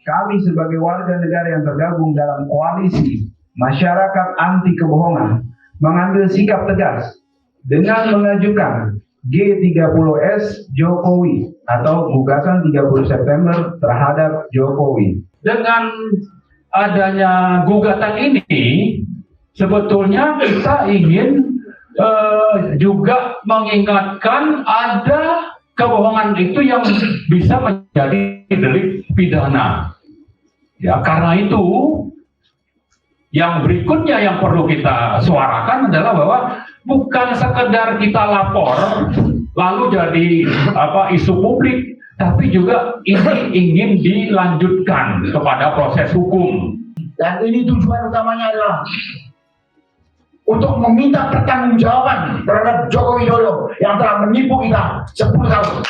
kami sebagai warga negara yang tergabung dalam koalisi masyarakat anti kebohongan mengambil sikap tegas dengan mengajukan G30S Jokowi atau gugatan 30 September terhadap Jokowi. Dengan adanya gugatan ini, sebetulnya kita ingin juga mengingatkan ada kebohongan itu yang bisa menjadi delik pidana. Ya, karena itu yang berikutnya yang perlu kita suarakan adalah bahwa bukan sekedar kita lapor lalu jadi isu publik, tapi juga ini ingin dilanjutkan kepada proses hukum. Dan ini tujuan utamanya adalah untuk meminta pertanggungjawaban terhadap Joko Widodo yang telah menipu kita 10 tahun.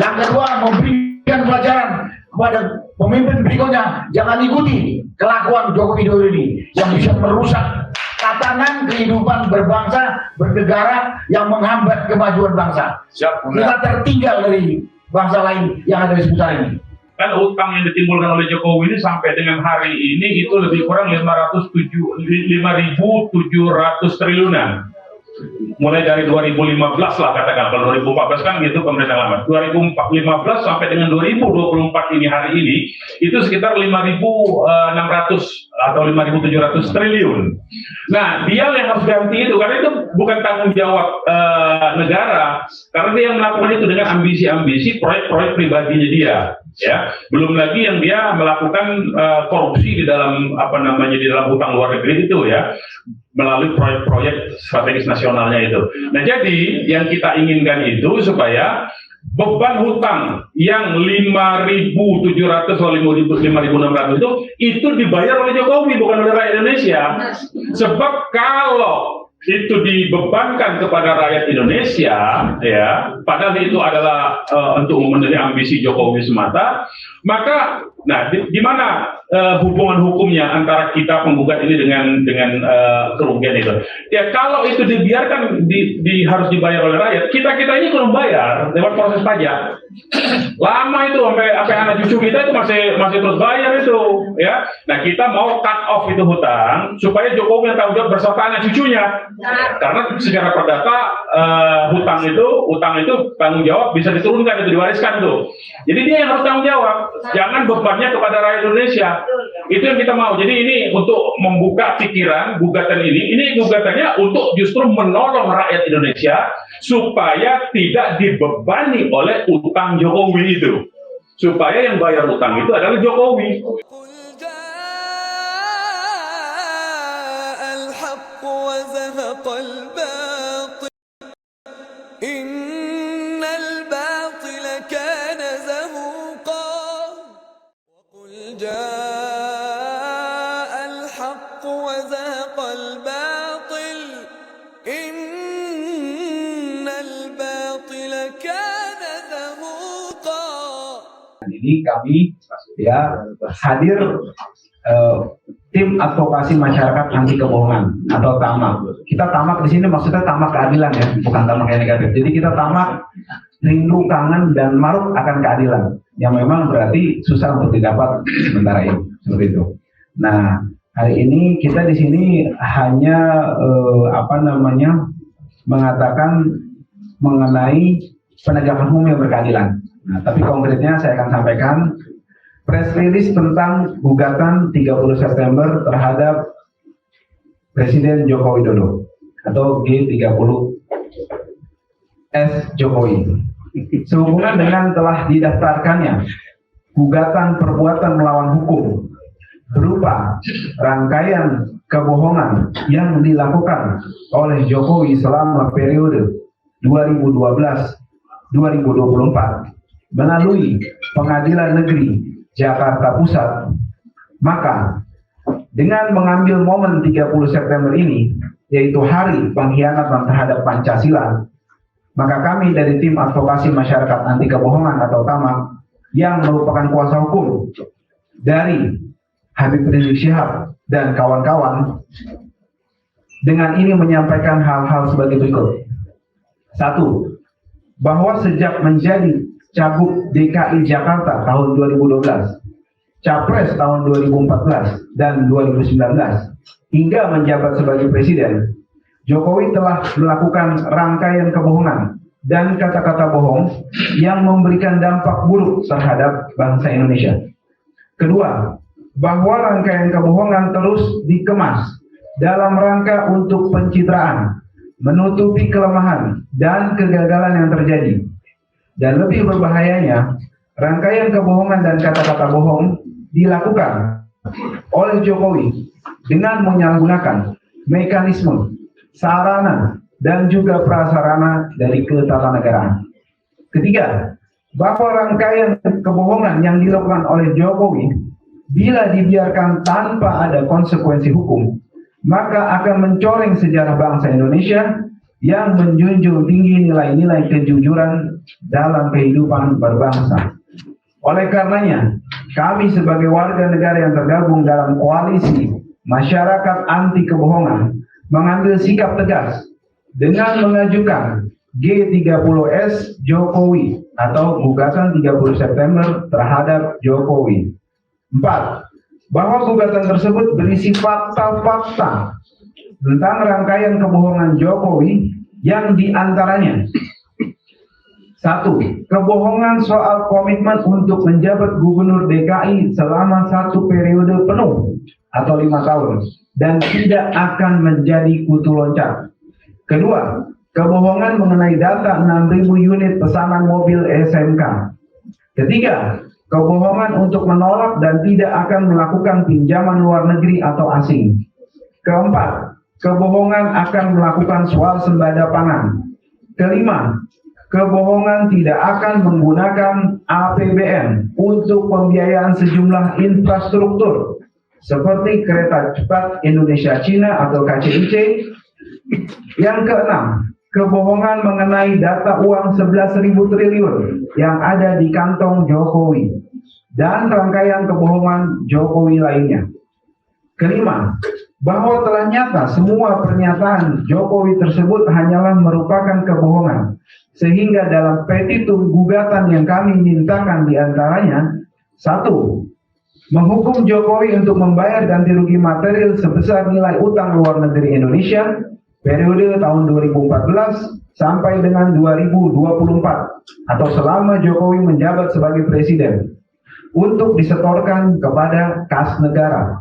Yang kedua, memberikan pelajaran kepada pemimpin berikutnya, jangan ikuti kelakuan Joko Widodo ini yang bisa merusak tatanan kehidupan berbangsa, bernegara yang menghambat kemajuan bangsa. Kita tertinggal dari bangsa lain yang ada di sekitar ini. Kan utang yang ditimbulkan oleh Jokowi ini sampai dengan hari ini itu lebih kurang 5.700 triliunan. Mulai dari 2015 lah katakan, kalau 2014 kan gitu pemerintah lama. 2015 sampai dengan 2024 ini hari ini itu sekitar 5.600 atau 5.700 triliun. Nah, dia yang harus ganti itu karena itu bukan tanggung jawab negara, karena dia yang melakukan itu dengan ambisi-ambisi proyek-proyek pribadinya dia. Ya, belum lagi yang dia melakukan korupsi di dalam di dalam hutang luar negeri itu ya, melalui proyek-proyek strategis nasionalnya itu. Nah, jadi yang kita inginkan itu supaya beban hutang yang 5.700 atau 5.600 itu dibayar oleh Jokowi, bukan oleh rakyat Indonesia. Sebab kalau itu dibebankan kepada rakyat Indonesia, ya, padahal itu adalah untuk memenuhi ambisi Jokowi semata, maka, nah, di mana hubungan hukumnya antara kita penggugat ini dengan kerugian itu? Ya, kalau itu dibiarkan harus dibayar oleh rakyat, kita ini belum bayar lewat proses pajak. Lama itu sampai anak cucu kita itu masih terus bayar itu, ya. Nah, kita mau cut off itu hutang supaya Jokowi yang tanggung jawab beserta anak cucunya. Karena secara perdata utang itu tanggung jawab bisa diturunkan, itu diwariskan tuh. Jadi dia yang harus tanggung jawab, jangan bebannya kepada rakyat Indonesia. Itu yang kita mau. Jadi ini untuk membuka pikiran gugatan ini gugatannya untuk justru menolong rakyat Indonesia supaya tidak dibebani oleh utang Jokowi itu. Supaya yang bayar utang itu adalah Jokowi. Ini kami ya hadir tim advokasi masyarakat anti kebohongan atau TAMAK. Kita TAMAK di sini maksudnya TAMAK keadilan ya, bukan TAMAK yang negatif. Jadi kita TAMAK rindu, kangen, dan maruk akan keadilan yang memang berarti susah untuk didapat sementara ini, seperti itu. Nah, hari ini kita di sini hanya mengatakan mengenai penegakan hukum yang berkeadilan. Nah, tapi konkretnya saya akan sampaikan press release tentang gugatan 30 September terhadap Presiden Joko Widodo atau G30S Jokowi. Sehubungan dengan telah didaftarkannya gugatan perbuatan melawan hukum berupa rangkaian kebohongan yang dilakukan oleh Jokowi selama periode 2012-2024 melalui Pengadilan Negeri Jakarta Pusat, maka dengan mengambil momen 30 September ini, yaitu hari pengkhianatan terhadap Pancasila, maka kami dari tim advokasi masyarakat anti kebohongan atau TAMAK yang merupakan kuasa hukum dari Habib Rizik Syihab dan kawan-kawan dengan ini menyampaikan hal-hal sebagai berikut. 1. Bahwa sejak menjadi Cagup DKI Jakarta tahun 2012, Capres tahun 2014 dan 2019 hingga menjabat sebagai presiden, Jokowi telah melakukan rangkaian kebohongan dan kata-kata bohong yang memberikan dampak buruk terhadap bangsa Indonesia. Kedua, bahwa rangkaian kebohongan terus dikemas dalam rangka untuk pencitraan, menutupi kelemahan dan kegagalan yang terjadi. Dan lebih berbahayanya, rangkaian kebohongan dan kata-kata bohong dilakukan oleh Jokowi dengan menyalahgunakan mekanisme, sarana, dan juga prasarana dari ketatanegaraan. Ketiga, bahwa rangkaian kebohongan yang dilakukan oleh Jokowi bila dibiarkan tanpa ada konsekuensi hukum, maka akan mencoreng sejarah bangsa Indonesia yang menjunjung tinggi nilai-nilai kejujuran dalam kehidupan berbangsa. Oleh karenanya, kami sebagai warga negara yang tergabung dalam koalisi masyarakat anti kebohongan mengambil sikap tegas dengan mengajukan G30S Jokowi atau gugatan 30 September terhadap Jokowi. 4. Bahwa gugatan tersebut berisi fakta-fakta tentang rangkaian kebohongan Jokowi yang diantaranya: 1. Kebohongan soal komitmen untuk menjabat gubernur DKI selama 1 periode penuh atau 5 tahun dan tidak akan menjadi kutu loncat. Kedua, kebohongan mengenai data 6.000 unit pesanan mobil SMK. Ketiga, kebohongan untuk menolak dan tidak akan melakukan pinjaman luar negeri atau asing. Keempat, kebohongan akan melakukan swasembada pangan. Kelima, kebohongan tidak akan menggunakan APBN untuk pembiayaan sejumlah infrastruktur seperti kereta cepat Indonesia-Cina atau KCIC. Yang keenam, kebohongan mengenai data uang 11.000 triliun yang ada di kantong Jokowi dan rangkaian kebohongan Jokowi lainnya. Kelima, bahwa telah nyata semua pernyataan Jokowi tersebut hanyalah merupakan kebohongan, sehingga dalam petitum gugatan yang kami mintakan diantaranya: 1. Menghukum Jokowi untuk membayar ganti rugi material sebesar nilai utang luar negeri Indonesia periode tahun 2014 sampai dengan 2024 atau selama Jokowi menjabat sebagai presiden untuk disetorkan kepada kas negara.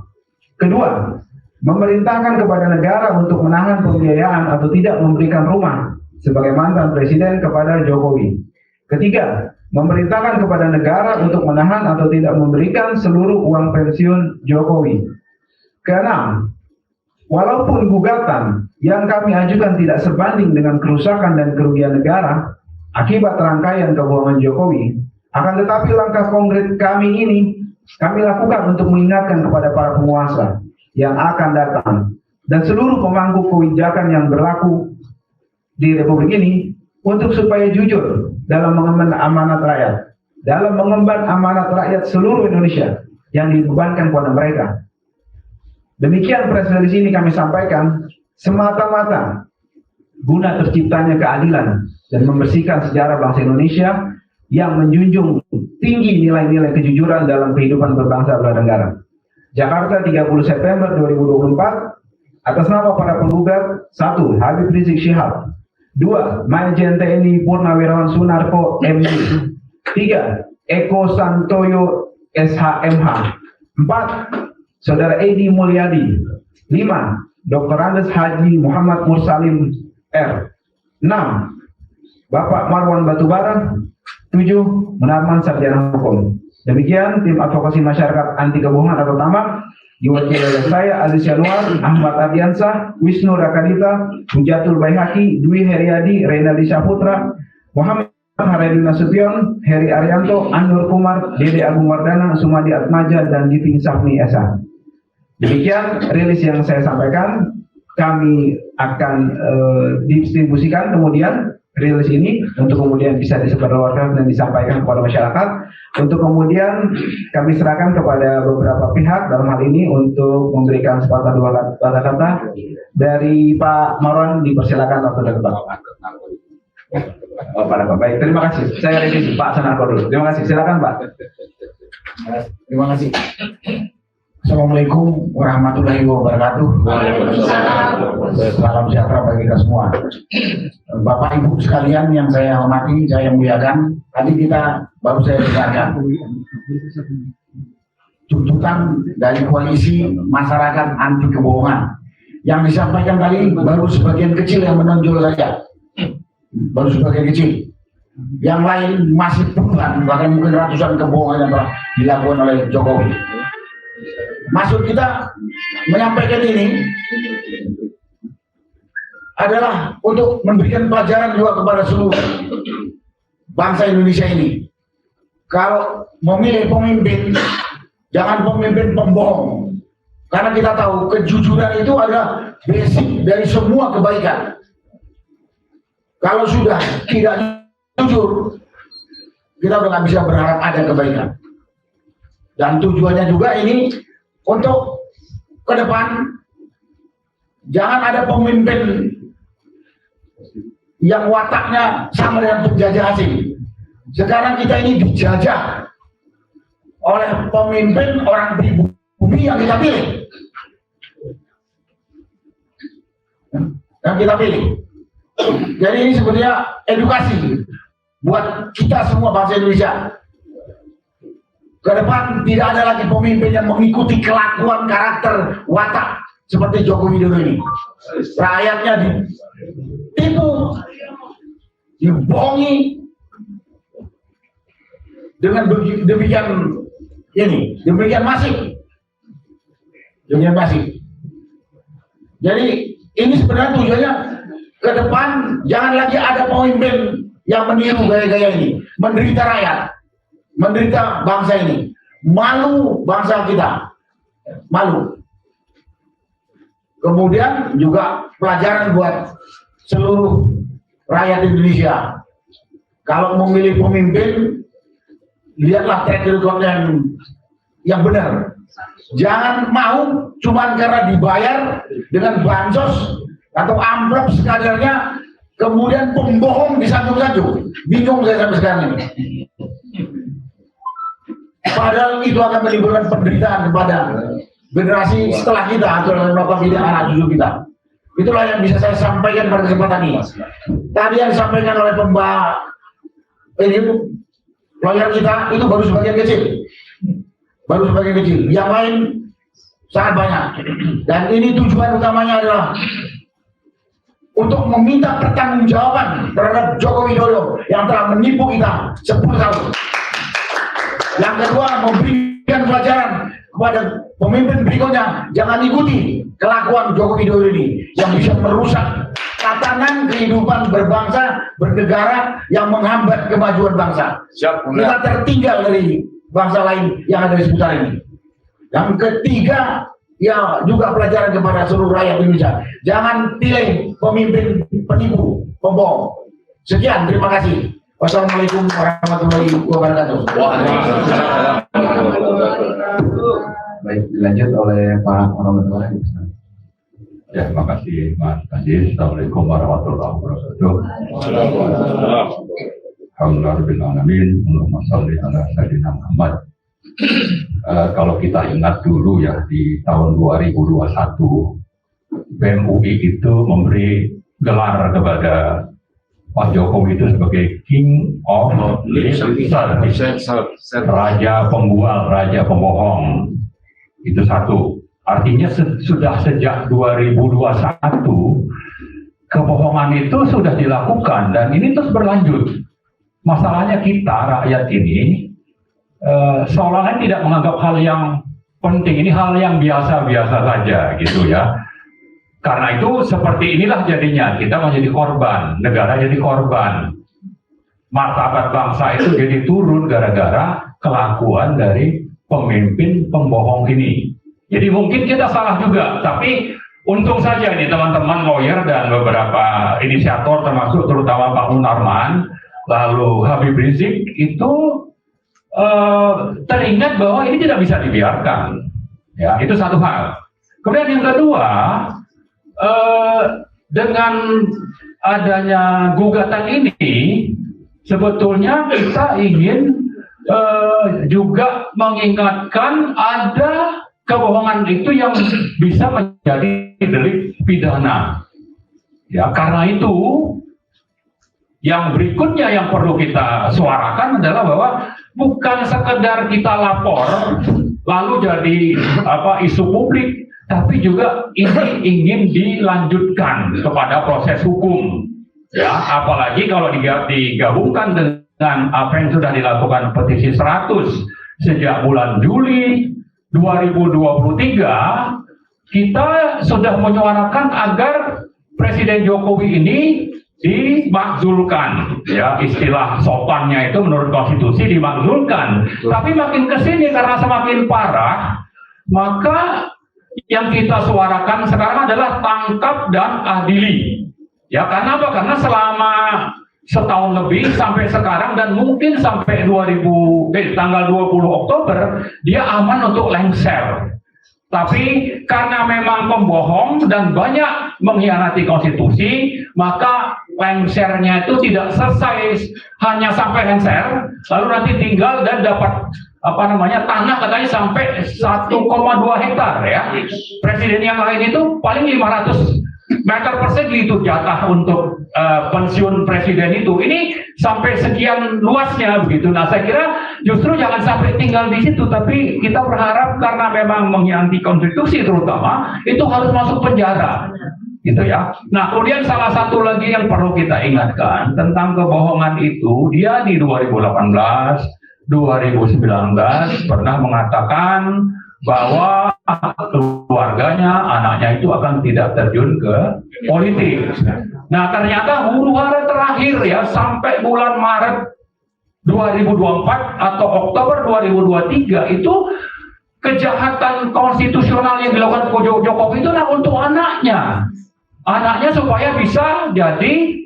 Kedua, memerintahkan kepada negara untuk menahan pembiayaan atau tidak memberikan rumah sebagai mantan presiden kepada Jokowi. Ketiga, memerintahkan kepada negara untuk menahan atau tidak memberikan seluruh uang pensiun Jokowi. Keenam, walaupun gugatan yang kami ajukan tidak sebanding dengan kerusakan dan kerugian negara akibat rangkaian kebohongan Jokowi, akan tetapi langkah konkret kami ini kami lakukan untuk mengingatkan kepada para penguasa yang akan datang dan seluruh pemangku kebijakan yang berlaku di Republik ini untuk supaya jujur dalam mengemban amanat rakyat, dalam mengemban amanat rakyat seluruh Indonesia yang dibebankan kepada mereka. Demikian press release ini kami sampaikan semata-mata guna terciptanya keadilan dan membersihkan sejarah bangsa Indonesia yang menjunjung tinggi nilai-nilai kejujuran dalam kehidupan berbangsa bernegara. Jakarta, 30 September 2024, atas nama para penggugat: 1. Habib Rizik Syihab. 2. Majen TNI Purnawirawan Sunarko MD. 3. Eko Santoyo SHMH. 4. Saudara Edi Mulyadi. 5. Dr. Andes Haji Muhammad Mursalim R. 6. Bapak Marwan Batubara. 7. Munarman Sarjana Hukum. Demikian tim advokasi masyarakat anti kebohongan atau TAMAK diwakili oleh saya Aziz Yanuar, Ahmad Ardiansah, Wisnu Rakadita, Hujatul Baihaqi, Dwi Heriadi, Renaldi Saputra, Muhammad Haryadi Nasution, Heri Arianto, Anur Kumar, Dede Agung Wardana, Sumadi Atmaja, dan Diving Safni Esa. Demikian rilis yang saya sampaikan. Kami akan distribusikan kemudian rilis ini untuk kemudian bisa disebarluaskan dan disampaikan kepada masyarakat. Untuk kemudian kami serahkan kepada beberapa pihak dalam hal ini untuk memberikan sepatah dua kata-kata. Dari Pak Marwan dipersilakan waktu dan Pak. Oh, Pak. Baik, terima kasih. Saya revisi Pak Sanarko dulu. Terima kasih. Silakan Pak. Terima kasih. Assalamualaikum warahmatullahi wabarakatuh. Salam sejahtera bagi kita semua. Bapak Ibu sekalian yang saya hormati, saya muliakan. Tadi kita baru saya dengarkan tuntutan dari koalisi masyarakat anti kebohongan. Yang disampaikan tadi baru sebagian kecil yang menonjol saja. Baru sebagian kecil. Yang lain masih puluhan, bahkan mungkin ratusan kebohongan yang telah dilakukan oleh Jokowi. Maksud kita menyampaikan ini adalah untuk memberikan pelajaran juga kepada seluruh bangsa Indonesia ini. Kalau memilih pemimpin, jangan pemimpin pembohong. Karena kita tahu kejujuran itu adalah basic dari semua kebaikan. Kalau sudah tidak jujur, kita udah nggak bisa berharap ada kebaikan. Dan tujuannya juga ini untuk ke depan, jangan ada pemimpin yang wataknya sama dengan penjajah asing. Sekarang kita ini dijajah oleh pemimpin orang pribumi yang kita pilih. Yang kita pilih. Jadi ini sebetulnya edukasi buat kita semua bangsa Indonesia. Ke depan tidak ada lagi pemimpin yang mengikuti kelakuan karakter watak seperti Joko Widodo ini. Rakyatnya ditipu, dibohongi dengan demikian masif. Jadi ini sebenarnya tujuannya ke depan jangan lagi ada pemimpin yang meniru gaya-gaya ini, menderita rakyat. Menderita bangsa ini, malu bangsa kita, malu. Kemudian juga pelajaran buat seluruh rakyat Indonesia. Kalau memilih pemimpin, lihatlah track record yang benar. Jangan mau cuman karena dibayar dengan bansos atau amplop sekadarnya, kemudian pembohong disanjung-sanjung. Bingung saya sampai sekarang ini. Padahal itu akan menimbulkan penderitaan kepada generasi setelah kita atau notabene anak cucu kita. Itulah yang bisa saya sampaikan pada kesempatan ini. Tadi yang disampaikan oleh lawyer kita itu baru sebagian kecil. Yang lain sangat banyak. Dan ini tujuan utamanya adalah untuk meminta pertanggungjawaban terhadap Joko Widodo yang telah menipu kita 10 tahun. Yang kedua, memberikan pelajaran kepada pemimpin berikutnya, jangan ikuti kelakuan Joko Widodo ini yang bisa merusak tatanan kehidupan berbangsa, bernegara yang menghambat kemajuan bangsa. Kita tertinggal dari bangsa lain yang ada di sekitar ini. Yang ketiga, ya juga pelajaran kepada seluruh rakyat Indonesia. Jangan pilih pemimpin penipu, pembohong. Sekian, terima kasih. Wassalamualaikum warahmatullahi wabarakatuh. Baik, dilanjut oleh Pak Orang. Ya, terima kasih Mas Aziz. Assalamualaikum warahmatullahi wabarakatuh. Alhamdulillahirrahmanirrahim. Allahumma sholli ala sayyidina Muhammad. Kalau kita ingat dulu ya, di tahun 2021 BEM UI itu memberi gelar kepada Pak Jokowi itu sebagai King of Lip Service, raja pembual, raja pembohong. Itu satu. Artinya sudah sejak 2021 kebohongan itu sudah dilakukan dan ini terus berlanjut. Masalahnya kita rakyat ini seolah-olah tidak menganggap hal yang penting, ini hal yang biasa-biasa saja gitu ya. Karena itu seperti inilah jadinya kita menjadi korban, negara jadi korban, martabat bangsa itu jadi turun gara-gara kelakuan dari pemimpin pembohong ini. Jadi mungkin kita salah juga, tapi untung saja nih teman-teman lawyer dan beberapa inisiator termasuk terutama Pak Munarman, lalu Habib Rizik itu teringat bahwa ini tidak bisa dibiarkan. Ya, itu satu hal. Kemudian yang kedua, dengan adanya gugatan ini sebetulnya kita ingin juga mengingatkan ada kebohongan itu yang bisa menjadi delik pidana. Ya, karena itu yang berikutnya yang perlu kita suarakan adalah bahwa bukan sekedar kita lapor lalu jadi isu publik, tapi juga ini ingin dilanjutkan kepada proses hukum. Ya, apalagi kalau digabungkan dengan apa yang sudah dilakukan petisi 100 sejak bulan Juli 2023, kita sudah menyuarakan agar Presiden Jokowi ini dimakzulkan, ya, istilah sopannya itu menurut konstitusi dimakzulkan. Tapi makin kesini karena semakin parah, maka yang kita suarakan sekarang adalah tangkap dan adili. Ya, karena apa? Karena selama setahun lebih sampai sekarang dan mungkin sampai tanggal 20 Oktober dia aman untuk lengser. Tapi karena memang pembohong dan banyak mengkhianati konstitusi, maka lengsernya itu tidak selesai hanya sampai lengser, lalu nanti tinggal dan dapat tanah katanya sampai 1,2 hektar ya. Presiden yang lain itu paling 500 meter persegi itu jatah untuk pensiun presiden itu. Ini sampai sekian luasnya begitu. Nah, saya kira justru jangan sampai tinggal di situ, tapi kita berharap karena memang mengkhianati konstitusi terutama itu harus masuk penjara. Gitu ya. Nah, kemudian salah satu lagi yang perlu kita ingatkan tentang kebohongan itu, dia di 2018, 2019 pernah mengatakan bahwa keluarganya, anaknya itu akan tidak terjun ke politik. Nah, ternyata huru-hara terakhir ya sampai bulan Maret 2024 atau Oktober 2023 itu kejahatan konstitusional yang dilakukan Jokowi itu untuk anaknya. Anaknya supaya bisa jadi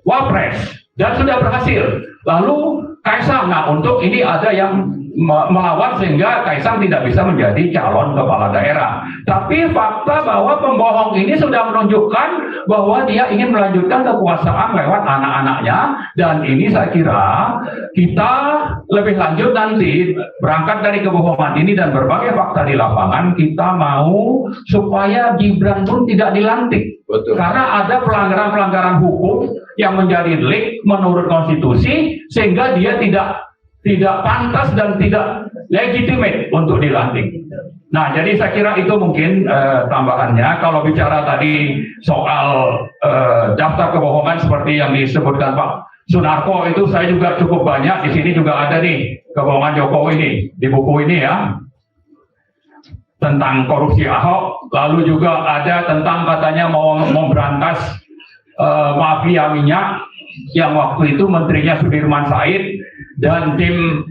wapres dan sudah berhasil. Lalu Kaisang, nah untuk ini ada yang melawan sehingga Kaisang tidak bisa menjadi calon kepala daerah. Tapi fakta bahwa pembohong ini sudah menunjukkan bahwa dia ingin melanjutkan kekuasaan lewat anak-anaknya, dan ini saya kira kita lebih lanjut nanti berangkat dari kebohongan ini dan berbagai fakta di lapangan, kita mau supaya Gibran pun tidak dilantik. Betul. Karena ada pelanggaran-pelanggaran hukum yang menjadi delik menurut konstitusi sehingga dia tidak pantas dan tidak legitimate untuk dilantik. Nah, jadi saya kira itu mungkin tambahannya. Kalau bicara tadi soal daftar kebohongan seperti yang disebutkan Pak Sunarko, itu saya juga cukup banyak. Di sini juga ada nih kebohongan Jokowi ini di buku ini ya, tentang korupsi Ahok. Lalu juga ada tentang katanya mau berantas mafia minyak yang waktu itu menterinya Sudirman Said, dan tim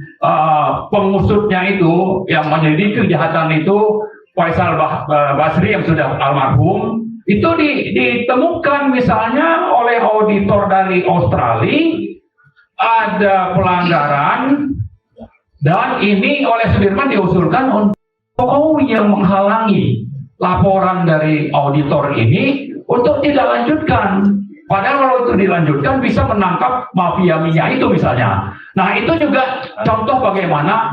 pengusutnya itu yang menyelidiki kejahatan itu Faisal Basri yang sudah almarhum, itu ditemukan misalnya oleh auditor dari Australia ada pelanggaran, dan ini oleh Sudirman diusulkan untuk Jokowi yang menghalangi laporan dari auditor ini untuk tidak lanjutkan. Padahal kalau itu dilanjutkan bisa menangkap mafia minyak itu misalnya. Nah, itu juga contoh bagaimana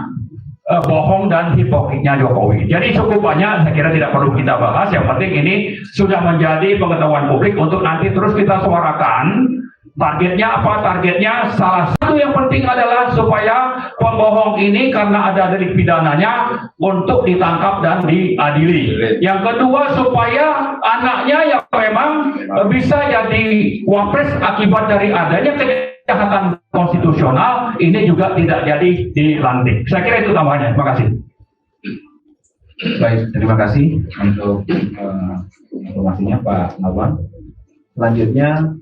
bohong dan hipokritnya Jokowi. Jadi cukup banyak, saya kira tidak perlu kita bahas. Yang penting ini sudah menjadi pengetahuan publik untuk nanti terus kita suarakan. Targetnya apa? Targetnya salah satu yang penting adalah supaya pembohong ini karena ada delik pidananya untuk ditangkap dan diadili. Yang kedua, supaya anaknya yang memang bisa jadi wapres akibat dari adanya kejahatan konstitusional ini juga tidak jadi dilantik. Saya kira itu tambahannya. Terima kasih. Baik, terima kasih untuk informasinya Pak Nawan. Selanjutnya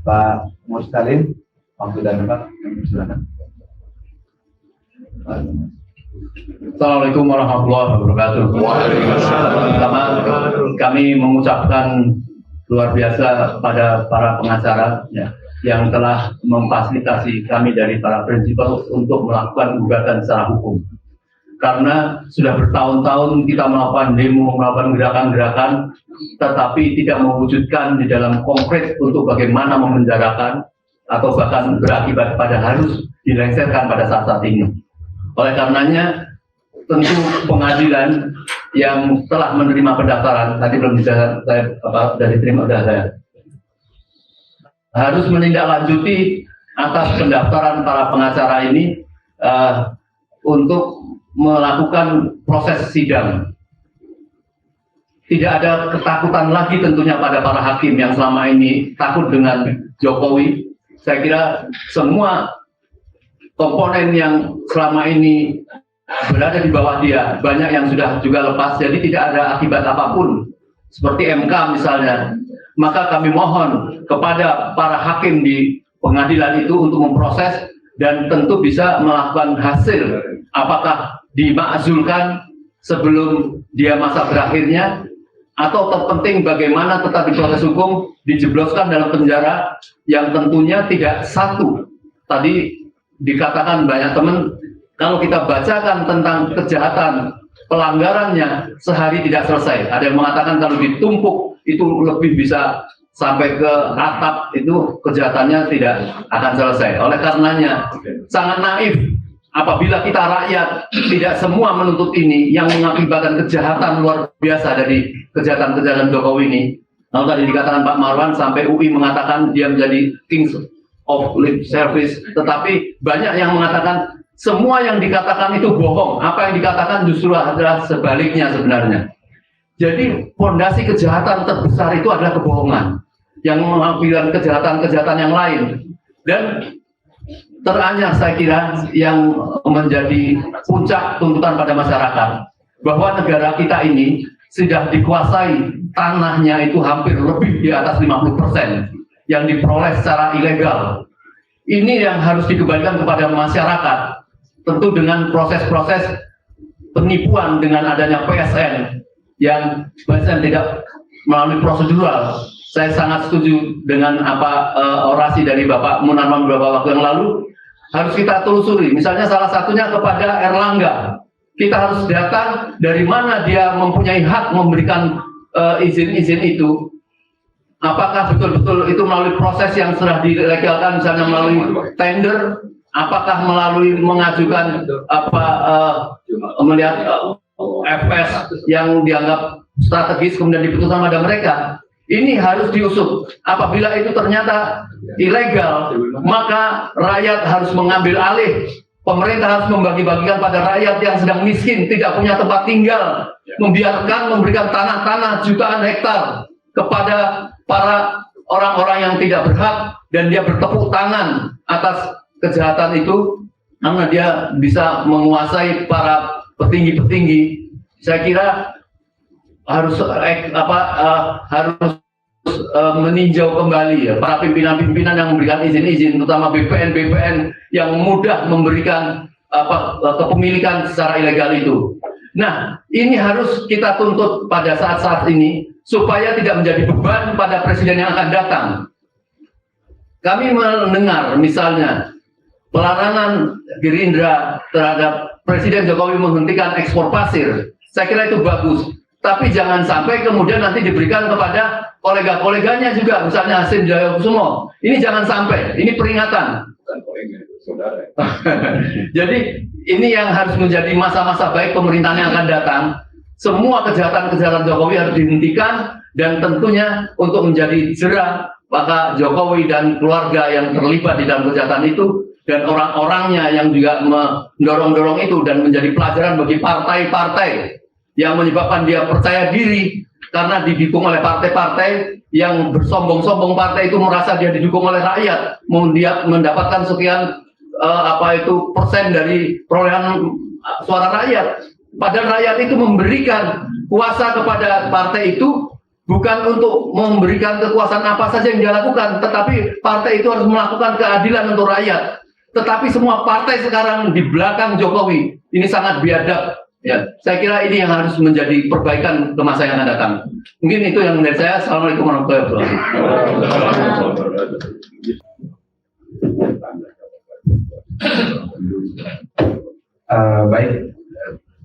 Pak Mustalin, waktu dan tempat, silakan. Assalamualaikum warahmatullahi wabarakatuh. Pertama, kami mengucapkan luar biasa kepada para pengacara ya, yang telah memfasilitasi kami dari para prinsipal untuk melakukan gugatan secara hukum. Karena sudah bertahun-tahun kita melakukan demo, melakukan gerakan-gerakan, tetapi tidak mewujudkan di dalam konkret untuk bagaimana memenjarakan, atau bahkan berakibat pada harus dilengsarkan pada saat-saat ini. Oleh karenanya, tentu pengadilan yang telah menerima pendaftaran, tadi belum bisa sudah diterima, sudah saya, harus menindaklanjuti atas pendaftaran para pengacara ini untuk melakukan proses sidang. Tidak ada ketakutan lagi tentunya pada para hakim yang selama ini takut dengan Jokowi. Saya kira semua komponen yang selama ini berada di bawah dia, banyak yang sudah juga lepas, jadi tidak ada akibat apapun. Seperti MK misalnya, maka kami mohon kepada para hakim di pengadilan itu untuk memproses dan tentu bisa melakukan hasil, apakah dimakzulkan sebelum dia masa berakhirnya, atau terpenting bagaimana tetap diproses hukum, dijebloskan dalam penjara yang tentunya tidak satu. Tadi dikatakan banyak teman, kalau kita bacakan tentang kejahatan pelanggarannya sehari tidak selesai. Ada yang mengatakan kalau ditumpuk itu lebih bisa sampai ke atap, itu kejahatannya tidak akan selesai. Oleh karenanya sangat naif apabila kita rakyat tidak semua menuntut ini yang mengakibatkan kejahatan luar biasa dari kejahatan-kejahatan Jokowi ini. Kalau tadi dikatakan Pak Marwan sampai UI mengatakan dia menjadi King of Lip Service, tetapi banyak yang mengatakan semua yang dikatakan itu bohong. Apa yang dikatakan justru adalah sebaliknya sebenarnya. Jadi fondasi kejahatan terbesar itu adalah kebohongan yang mengakibatkan kejahatan-kejahatan yang lain. Dan teranyar saya kira yang menjadi puncak tuntutan pada masyarakat bahwa negara kita ini sudah dikuasai, tanahnya itu hampir lebih di atas 50% yang diperoleh secara ilegal. Ini yang harus dikembalikan kepada masyarakat, tentu dengan proses-proses penipuan dengan adanya PSN yang PSN tidak melalui prosedural. Saya sangat setuju dengan orasi dari Bapak Munarman beberapa waktu yang lalu. Harus kita telusuri, misalnya salah satunya kepada Erlangga. Kita harus datang dari mana dia mempunyai hak memberikan izin-izin itu. Apakah betul-betul itu melalui proses yang sudah dilegalkan, misalnya melalui tender, apakah melalui mengajukan melihat FS yang dianggap strategis kemudian diputuskan pada mereka. Ini harus diusut. Apabila itu ternyata ilegal, maka rakyat harus mengambil alih. Pemerintah harus membagi-bagikan pada rakyat yang sedang miskin, tidak punya tempat tinggal, memberikan tanah-tanah jutaan hektar kepada para orang-orang yang tidak berhak, dan dia bertepuk tangan atas kejahatan itu karena dia bisa menguasai para petinggi-petinggi. Saya kira harus meninjau kembali ya para pimpinan-pimpinan yang memberikan izin-izin, terutama BPN yang mudah memberikan kepemilikan secara ilegal itu. Nah, ini harus kita tuntut pada saat-saat ini supaya tidak menjadi beban pada presiden yang akan datang. Kami mendengar misalnya pelarangan Gerindra terhadap Presiden Jokowi menghentikan ekspor pasir. Saya kira itu bagus. Tapi jangan sampai kemudian nanti diberikan kepada kolega-koleganya juga, misalnya Hasim Jayakusumo. Ini jangan sampai, ini peringatan. Jadi ini yang harus menjadi masa-masa baik pemerintahan yang akan datang. Semua kejahatan-kejahatan Jokowi harus dihentikan, dan tentunya untuk menjadi jerah maka Jokowi dan keluarga yang terlibat di dalam kejahatan itu dan orang-orangnya yang juga mendorong-dorong itu, dan menjadi pelajaran bagi partai-partai yang menyebabkan dia percaya diri karena didukung oleh partai-partai yang bersombong-sombong. Partai itu merasa dia didukung oleh rakyat, dia mendapatkan sekian persen dari perolehan suara rakyat. Padahal rakyat itu memberikan kuasa kepada partai itu bukan untuk memberikan kekuasaan apa saja yang dia lakukan, tetapi partai itu harus melakukan keadilan untuk rakyat. Tetapi semua partai sekarang di belakang Jokowi, ini sangat biadab. Ya, saya kira ini yang harus menjadi perbaikan ke masa yang akan datang. Mungkin itu yang dari saya. Assalamualaikum warahmatullahi wabarakatuh. Baik,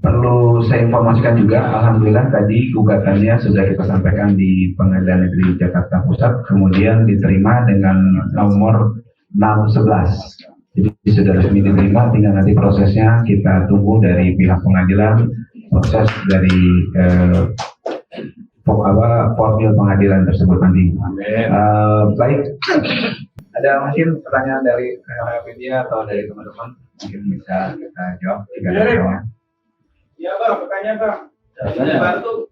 perlu saya informasikan juga, alhamdulillah tadi gugatannya sudah kita sampaikan di Pengadilan Negeri Jakarta Pusat, kemudian diterima dengan nomor 611. Jadi sudah resmi diterima, tinggal nanti prosesnya kita tunggu dari pihak pengadilan, proses dari formil pengadilan tersebut nanti. Baik, ada mungkin pertanyaan dari rekan-rekan media atau dari teman-teman, mungkin bisa kita jawab. Ya bang, pertanyaan bang. Bantu.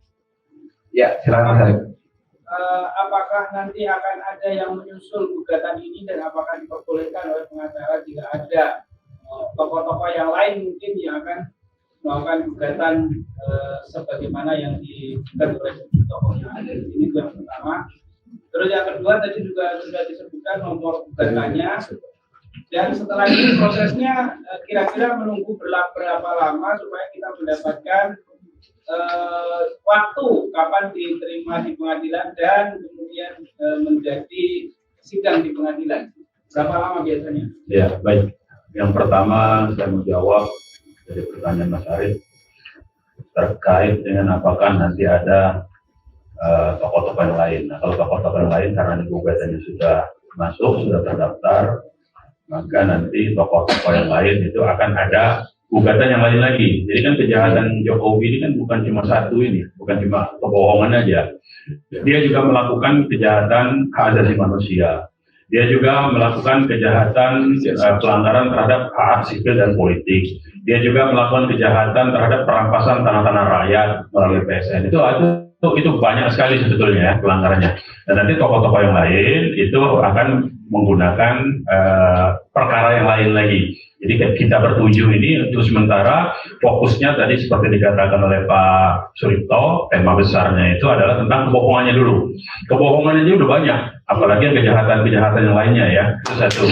Ya, silakan Mas. Apakah nanti akan ada yang menyusul gugatan ini dan apakah diperbolehkan oleh pengacara jika ada tokoh-tokoh yang lain mungkin yang akan melakukan gugatan sebagaimana yang dilakukan oleh tokoh yang ada di sini, itu yang pertama. Terus yang kedua tadi juga sudah disebutkan nomor gugatannya, dan setelah ini prosesnya kira-kira menunggu berapa lama supaya kita mendapatkan waktu kapan diterima di pengadilan dan kemudian menjadi sidang di pengadilan. Berapa lama biasanya? Ya, baik. Yang pertama saya menjawab dari pertanyaan Mas Arief terkait dengan apakah nanti ada tokoh-tokoh yang lain. Nah, kalau tokoh-tokoh yang lain karena gugatannya sudah masuk, sudah terdaftar, maka nanti tokoh-tokoh yang lain itu akan ada gugatan yang lain lagi. Jadi kan kejahatan Jokowi ini kan bukan cuma satu ini, bukan cuma kebohongan aja. Dia juga melakukan kejahatan hak asasi manusia. Dia juga melakukan kejahatan pelanggaran terhadap hak sipil dan politik. Dia juga melakukan kejahatan terhadap perampasan tanah-tanah rakyat melalui PSN. Itu banyak sekali sebetulnya ya pelanggarannya. Dan nanti tokoh-tokoh yang lain itu akan menggunakan perkara yang lain lagi. Jadi kita bertujuh ini untuk sementara fokusnya tadi seperti dikatakan oleh Pak Suripto, tema besarnya itu adalah tentang kebohongannya dulu. Kebohongannya juga udah banyak, apalagi kejahatan-kejahatan yang lainnya ya. Itu satu.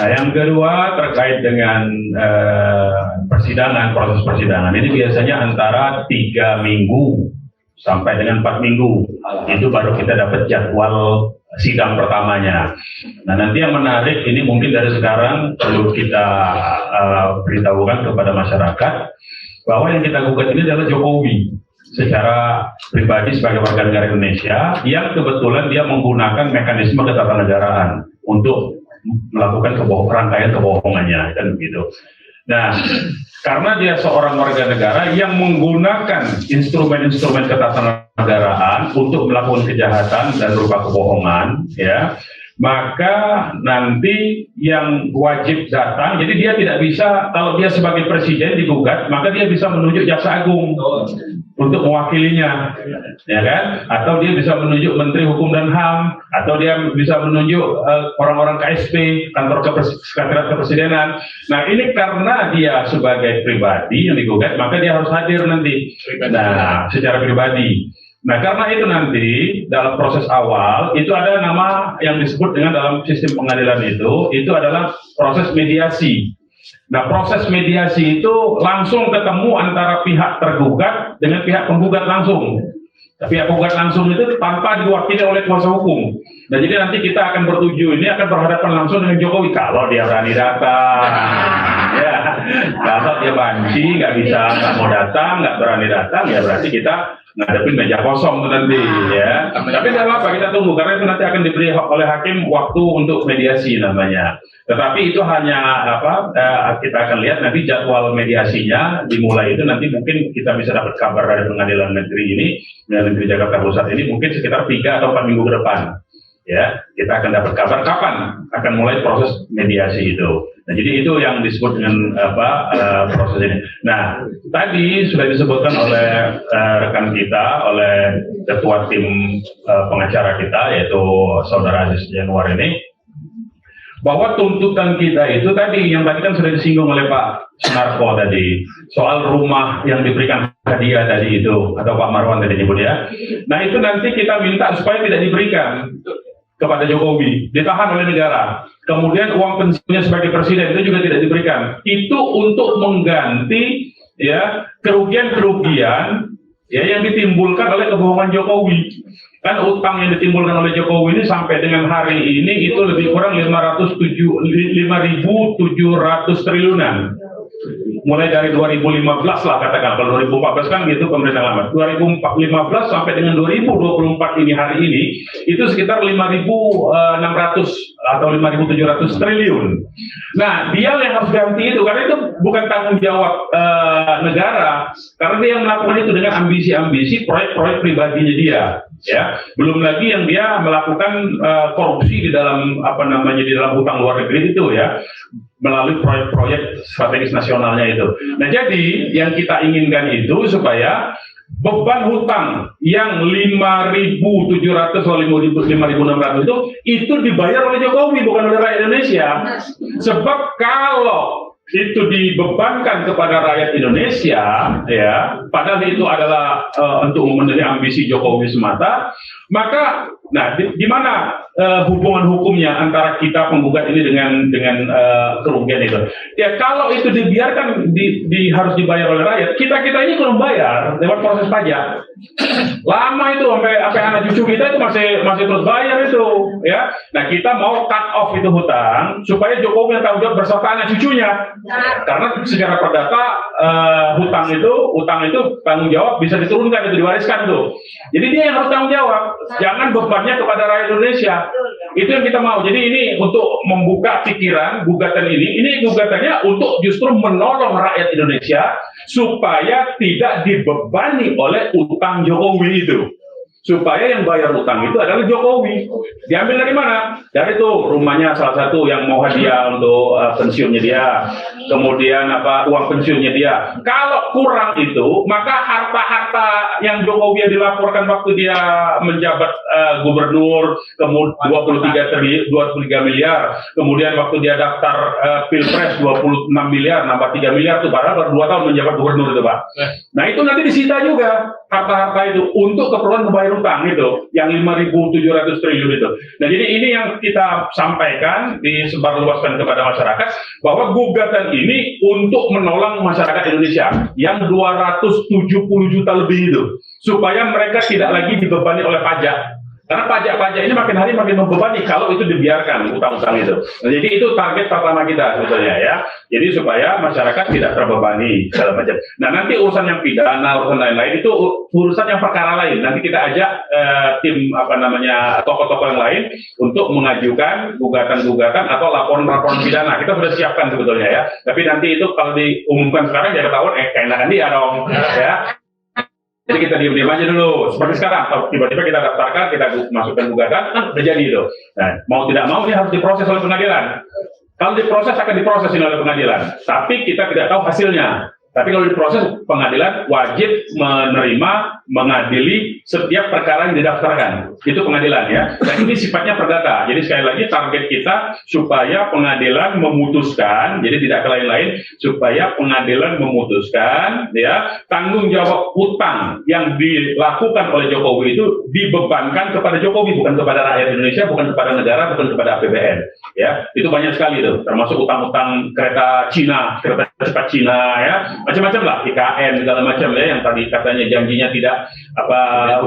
Nah, yang kedua terkait dengan proses persidangan ini biasanya antara 3 minggu sampai dengan 4 minggu. Itu baru kita dapat jadwal sidang pertamanya. Nah, nanti yang menarik ini mungkin dari sekarang perlu kita beritahukan kepada masyarakat bahwa yang kita gugat ini adalah Jokowi secara pribadi sebagai warga negara Indonesia yang kebetulan dia menggunakan mekanisme ketatanegaraan untuk melakukan rangkaian kebohongannya, kan begitu. Nah, karena dia seorang warga negara yang menggunakan instrumen-instrumen ketatanegaraan untuk melakukan kejahatan dan berupa kebohongan, ya, maka nanti yang wajib datang, jadi dia tidak bisa, kalau dia sebagai presiden digugat, maka dia bisa menunjuk jaksa agung untuk mewakilinya, ya kan? Atau dia bisa menunjuk Menteri Hukum dan HAM, atau dia bisa menunjuk orang-orang KSP, kantor sekretariat kepresidenan. Nah, ini karena dia sebagai pribadi yang digugat, maka dia harus hadir nanti. Nah, secara pribadi. Nah, karena itu nanti dalam proses awal itu ada nama yang disebut dengan dalam sistem pengadilan itu adalah proses mediasi. Nah, proses mediasi itu langsung ketemu antara pihak tergugat dengan pihak penggugat langsung. Pihak penggugat langsung itu tanpa diwakili oleh kuasa hukum. Nah, jadi nanti kita akan bertujuh ini akan berhadapan langsung dengan Jokowi kalau dia berani datang. Ya, kalau dia banci, nggak mau datang, nggak berani datang, ya berarti kita ngadepin meja kosong nanti, ya. Tapi tidak apa-apa, kita tunggu karena itu nanti akan diberi oleh hakim waktu untuk mediasi namanya. Tetapi itu hanya kita akan lihat nanti jadwal mediasinya dimulai itu nanti mungkin kita bisa dapat kabar dari pengadilan negeri Jakarta Pusat ini mungkin sekitar 3 atau 4 minggu ke depan. Ya, kita akan dapat kabar kapan akan mulai proses mediasi itu. Nah, jadi itu yang disebut dengan proses ini. Nah, tadi sudah disebutkan oleh rekan kita, oleh ketua tim pengacara kita yaitu Saudara Aziz Januar ini, bahwa tuntutan kita itu tadi yang tadi kan sudah disinggung oleh Pak Sunarko tadi soal rumah yang diberikan hadiah tadi itu atau Pak Marwan tadi nyebut ya. Nah, itu nanti kita minta supaya tidak diberikan kepada Jokowi, ditahan oleh negara. Kemudian uang pensiunnya sebagai presiden itu juga tidak diberikan. Itu untuk mengganti ya kerugian-kerugian ya yang ditimbulkan oleh kebohongan Jokowi. Kan utang yang ditimbulkan oleh Jokowi ini sampai dengan hari ini itu lebih kurang 5.700 triliunan. Mulai dari 2015 lah katakan, kalau 2014 kan gitu pemerintah lama. 2015 sampai dengan 2024 ini hari ini itu sekitar 5.600 atau 5.700 triliun. Nah, dia yang harus ganti itu karena itu bukan tanggung jawab negara, karena dia yang melakukan itu dengan ambisi-ambisi proyek-proyek pribadinya dia, ya. Belum lagi yang dia melakukan korupsi di dalam di dalam hutang luar negeri itu, ya, melalui proyek-proyek strategis nasionalnya itu. Nah, jadi yang kita inginkan itu supaya beban hutang yang 5.700 atau 5.600 itu dibayar oleh Jokowi, bukan oleh rakyat Indonesia. Sebab kalau itu dibebankan kepada rakyat Indonesia, ya, padahal itu adalah untuk memenuhi ambisi Jokowi semata, maka di mana hubungan hukumnya antara kita penggugat ini dengan kerugian itu? Ya, kalau itu dibiarkan harus dibayar oleh rakyat, kita ini belum bayar lewat proses pajak. Lama itu sampai anak cucu kita itu masih terus bayar itu, ya. Nah, kita mau cut off itu hutang supaya Jokowi yang tanggung jawab beserta anak cucunya. Karena secara perdata utang itu tanggung jawab bisa diturunkan, itu diwariskan tuh. Jadi dia yang harus tanggung jawab, jangan bebannya kepada rakyat Indonesia. Itu yang kita mau. Jadi ini untuk membuka pikiran gugatan ini gugatannya untuk justru menolong rakyat Indonesia supaya tidak dibebani oleh utang Jokowi itu. Supaya yang bayar utang itu adalah Jokowi. Diambil dari mana? Dari itu rumahnya salah satu yang mau hadiah untuk pensiunnya dia. Kemudian uang pensiunnya dia. Kalau kurang itu, maka harta-harta yang Jokowi yang dilaporkan waktu dia menjabat gubernur, kemudian 23 miliar. Kemudian waktu dia daftar Pilpres 26 miliar, nambah 3 miliar itu padahal baru 2 tahun menjabat gubernur itu, Pak. Nah, itu nanti disita juga harta-harta itu untuk keperluan membayar utang itu yang 5.700 triliun itu. Nah, jadi ini yang kita sampaikan, disebarluaskan kepada masyarakat bahwa gugatan ini untuk menolong masyarakat Indonesia yang 270 juta lebih itu supaya mereka tidak lagi dibebani oleh pajak. Karena pajak-pajak ini makin hari makin membebani kalau itu dibiarkan utang-utang itu. Nah, jadi itu target pertama kita sebetulnya, ya. Jadi supaya masyarakat tidak terbebani segala macam. Nah, nanti urusan yang pidana, urusan lain-lain itu urusan yang perkara lain. Nanti kita ajak tim tokoh-tokoh yang lain untuk mengajukan gugatan-gugatan atau laporan-laporan pidana. Kita sudah siapkan sebetulnya, ya. Tapi nanti itu kalau diumumkan sekarang ya ketahuan keenakan dia dong, ya. Jadi kita diam-diam aja dulu, seperti sekarang. Kalau tiba-tiba kita daftarkan, kita masukkan gugatan, udah jadi itu. Nah, mau tidak mau ini harus diproses oleh pengadilan. Kalau diproses akan diproses oleh pengadilan, tapi kita tidak tahu hasilnya. Tapi kalau diproses, pengadilan wajib menerima, mengadili setiap perkara yang didaftarkan. Itu pengadilan, ya. Dan ini sifatnya perdata. Jadi sekali lagi target kita supaya pengadilan memutuskan, jadi tidak ke lain-lain, supaya pengadilan memutuskan, ya, tanggung jawab utang yang dilakukan oleh Jokowi itu dibebankan kepada Jokowi, bukan kepada rakyat Indonesia, bukan kepada negara, bukan kepada APBN. Ya, itu banyak sekali itu, termasuk utang-utang kereta cepat Cina, ya. Macam-macam lah, IKN segala macam, ya, yang tadi katanya janjinya tidak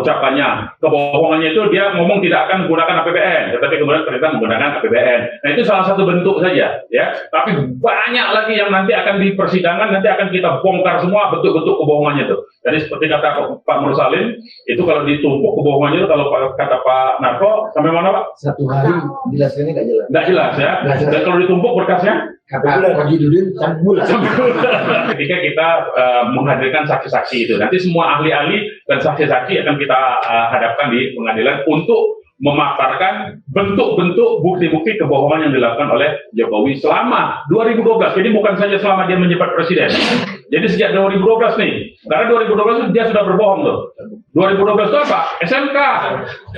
ucapannya, kebohongannya itu dia ngomong tidak akan menggunakan APBN, tetapi kemudian ternyata menggunakan APBN. Nah, itu salah satu bentuk saja, ya. Tapi banyak lagi yang nanti akan di persidangan, nanti akan kita bongkar semua bentuk-bentuk kebohongannya itu. Jadi seperti kata Pak Mursalin, itu kalau ditumpuk kebohongannya itu, kalau kata Pak Narko, sampai mana, Pak? 1 hari jelasnya nggak jelas. Nggak jelas, ya. Dan kalau ditumpuk berkasnya? Kata Haji Dudin sampai bulan. Ketika kita menghadirkan saksi-saksi itu, nanti semua ahli-ahli dan saksi-saksi akan kita hadapkan di pengadilan untuk memaparkan bentuk-bentuk bukti-bukti kebohongan yang dilakukan oleh Jokowi selama 2012. Jadi bukan saja selama dia menjabat presiden. Jadi sejak 2012 nih, karena 2012 dia sudah berbohong loh. 2012 itu apa? SMK.